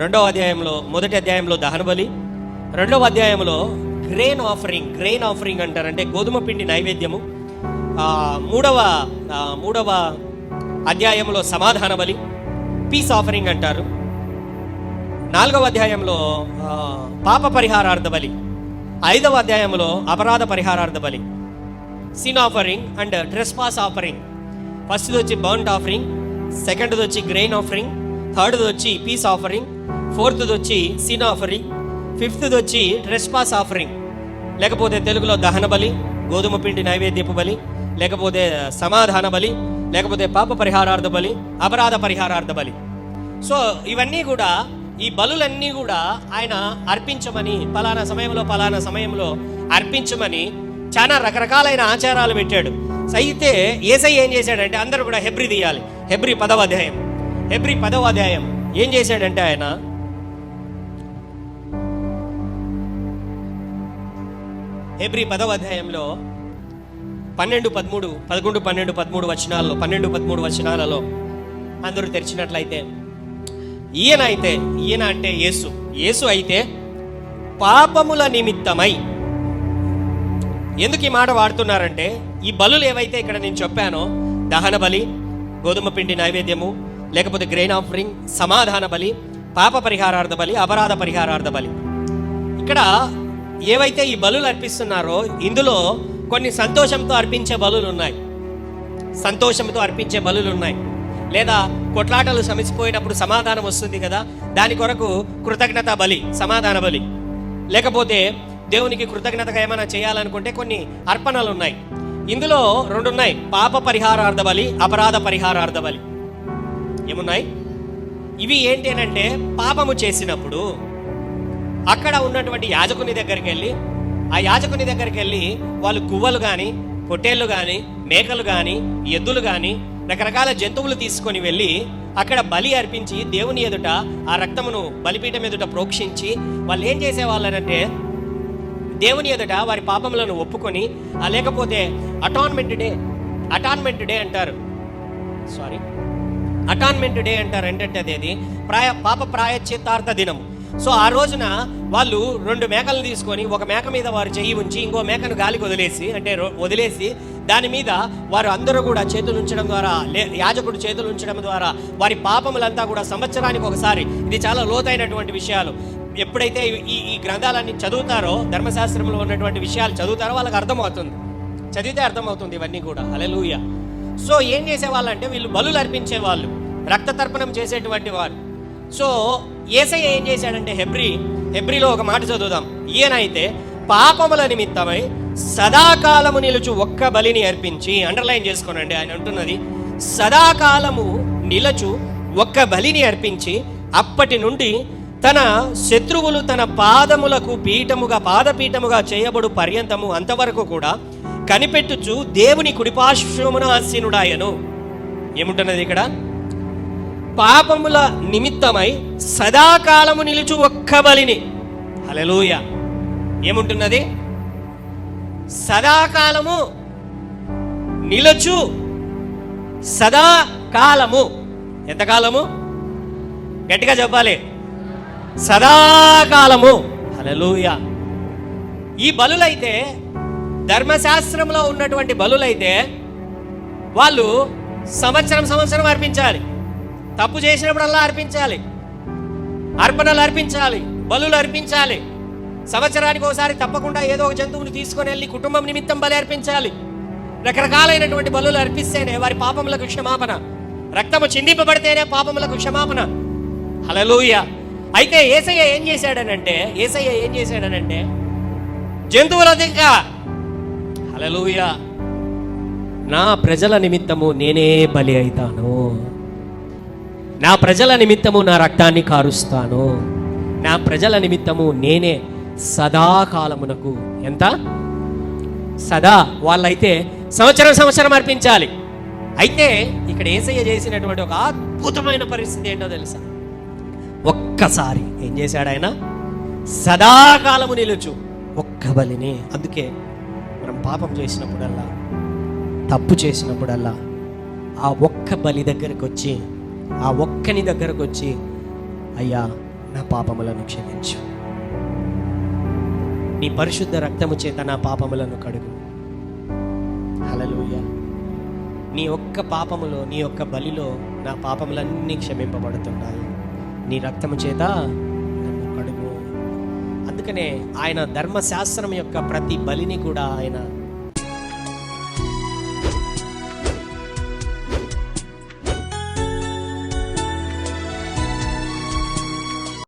మొదటి అధ్యాయంలో దహన బలి, రెండవ అధ్యాయంలో గ్రెయిన్ ఆఫరింగ్ అంటారంటే గోధుమ పిండి నైవేద్యము, మూడవ అధ్యాయంలో సమాధాన బలి, పీస్ ఆఫరింగ్ అంటారు. 4వ అధ్యాయంలో పాప పరిహారార్థ బలి, 5వ అధ్యాయంలో అపరాధ పరిహారార్థ బలి, sin offering and trespass offering. ఫస్ట్ది వచ్చి బర్న్ట్ ఆఫరింగ్, సెకండ్ది వచ్చి గ్రెయిన్ ఆఫరింగ్, థర్డ్ది వచ్చి పీస్ ఆఫరింగ్, ఫోర్త్ది వచ్చి సిన్ ఆఫరింగ్, ఫిఫ్త్ది వచ్చి ట్రెస్పాస్ ఆఫరింగ్. లేకపోతే తెలుగులో దహన బలి, గోధుమ పిండి నైవేద్యపు బలి, లేకపోతే సమాధాన బలి, లేకపోతే పాప పరిహారార్థ బలి, అపరాధ పరిహారార్థ బలి. సో ఇవన్నీ కూడా, ఈ బలులన్నీ కూడా ఆయన అర్పించమని, పలానా సమయంలో అర్పించమని చాలా రకరకాలైన ఆచారాలు పెట్టాడు. అయితే యేసయ్య ఏం చేశాడంటే అందరూ కూడా హెబ్రీ తీయాలి. హెబ్రీ 10వ అధ్యాయం ఏం చేశాడంటే ఆయన హెబ్రీ 10వ అధ్యాయంలో 11, 13 వచనాల్లో 12-13 వచనాలలో అందరూ తెరిచినట్లయితే ఈయన అంటే యేసు అయితే పాపముల నిమిత్తమై, ఎందుకు ఈ మాట వాడుతున్నారంటే ఈ బలులు ఏవైతే ఇక్కడ నేను చెప్పానో, దహన బలి, గోధుమ పిండి నైవేద్యము, లేకపోతే గ్రెయిన్ ఆఫరింగ్, సమాధాన బలి, పాప పరిహారార్థ బలి, అపరాధ పరిహారార్థ బలి, ఇక్కడ ఏవైతే ఈ బలులు అర్పిస్తున్నారో ఇందులో కొన్ని సంతోషంతో అర్పించే బలులు ఉన్నాయి, లేదా కొట్లాటలు సమసిపోయినప్పుడు సమాధానం వస్తుంది కదా, దాని కొరకు కృతజ్ఞత బలి, సమాధాన బలి, లేకపోతే దేవునికి కృతజ్ఞతగా ఏమైనా చేయాలనుకుంటే కొన్ని అర్పణలు ఉన్నాయి. ఇందులో 2 ఉన్నాయి, పాప పరిహారార్థ బలి, అపరాధ పరిహారార్థ బలి. ఏమున్నాయి ఇవి? ఏంటి అంటే పాపము చేసినప్పుడు అక్కడ ఉన్నటువంటి యాజకుని దగ్గరికి వెళ్ళి వాళ్ళు గువ్వలు కానీ, పొట్టేళ్ళు కానీ, మేకలు కానీ, ఎద్దులు కానీ, రకరకాల జంతువులు తీసుకొని వెళ్ళి అక్కడ బలి అర్పించి దేవుని ఎదుట ఆ రక్తమును బలిపీఠం ఎదుట ప్రోక్షించి వాళ్ళు ఏం చేసేవాళ్ళనంటే దేవుని ఎదుట వారి పాపములను ఒప్పుకొని, లేకపోతే అటాన్మెంట్ డే అంటారు. ఏంటంటే అది పాప ప్రాయశ్చిత్తార్థ దినము. సో ఆ రోజున వాళ్ళు 2 మేకలను తీసుకొని ఒక మేక మీద వారు చెయ్యి ఉంచి ఇంకో మేకను గాలికి వదిలేసి దాని మీద వారు అందరూ కూడా చేతులు ఉంచడం ద్వారా, యాజకుడు చేతులు ఉంచడం ద్వారా వారి పాపములంతా కూడా సంవత్సరానికి ఒకసారి, ఇది చాలా లోతైనటువంటి విషయాలు, ఎప్పుడైతే ఈ గ్రంథాలన్నీ చదువుతారో, ధర్మశాస్త్రంలో ఉన్నటువంటి విషయాలు చదువుతారో వాళ్ళకి చదివితే అర్థమవుతుంది ఇవన్నీ కూడా. హల్లెలూయా. సో ఏం చేసేవాళ్ళంటే వీళ్ళు బలులు అర్పించేవాళ్ళు, రక్త తర్పణం చేసేటువంటి వారు. సో యేసయ్య ఏం చేశాడంటే హెబ్రీలో ఒక మాట చదువుదాం. ఈయన అయితే పాపముల నిమిత్తమై సదాకాలము నిలుచు ఒక్క బలిని అర్పించి, అండర్లైన్ చేసుకోనండి, ఆయన అంటున్నది సదాకాలము నిలచు ఒక్క బలిని అర్పించి అప్పటి నుండి తన శత్రువులు తన పాదములకు పాదపీఠముగా చేయబడు పర్యంతము అంతవరకు కూడా కనిపెట్టుచు దేవుని కుడిపార్శ్వమున ఆసీనుడాయను. ఏముంటున్నది ఇక్కడ? పాపముల నిమిత్తమై సదాకాలము నిలుచు ఒక్క బలిని. హల్లెలూయా. ఏముంటున్నది? సదాకాలము నిలుచు, సదాకాలము. ఎంతకాలము? గట్టిగా చెప్పాలి, సదాకాలము. హల్లెలూయా. ఈ బలులైతే, ధర్మశాస్త్రంలో ఉన్నటువంటి బలులైతే వాళ్ళు సంవత్సరం అర్పించాలి. తప్పు చేసినప్పుడల్లా అర్పించాలి, అర్పణలు అర్పించాలి, బలులు అర్పించాలి. సంవత్సరానికి ఒకసారి తప్పకుండా ఏదో ఒక జంతువుని తీసుకొని వెళ్ళి కుటుంబం నిమిత్తం బలి అర్పించాలి. రకరకాలైనటువంటి బలులు అర్పిస్తేనే వారి పాపములకు క్షమాపణ, రక్తము చిందింపబడితేనే పాపములకు క్షమాపణ. హల్లెలూయా. అయితే యేసయ్య ఏం చేశాడనంటే జంతువులది ఇంకా. హల్లెలూయా. నా ప్రజల నిమిత్తము నేనే బలి అవుతాను, నా ప్రజల నిమిత్తము నా రక్తాన్ని కారుస్తాను, నా ప్రజల నిమిత్తము నేనే సదాకాలమునకు. ఎంత? సదా. వాళ్ళైతే సంవత్సరం అర్పించాలి. అయితే ఇక్కడ యేసయ్య చేసినటువంటి ఒక అద్భుతమైన పరిస్థితి ఏంటో తెలుసా? ఒక్కసారి ఏం చేశాడు ఆయన? సదాకాలము నిలుచు ఒక్క బలిని. అందుకే మనం పాపం చేసినప్పుడల్లా, తప్పు చేసినప్పుడల్లా ఆ ఒక్క బలి దగ్గరకు వచ్చి, ఆ ఒక్కని దగ్గరకు వచ్చి, అయ్యా నా పాపములను క్షమించు, నీ పరిశుద్ధ రక్తము చేత నా పాపములను కడుగు. హల్లెలూయా. నీ ఒక్క పాపములో, నీ ఒక్క బలిలో నా పాపములన్నీ క్షమింపబడుతున్నాయి. నీ రక్తము చేత నన్ను కడుగు. అందుకనే ఆయన ధర్మశాస్త్రం యొక్క ప్రతి బలిని కూడా ఆయన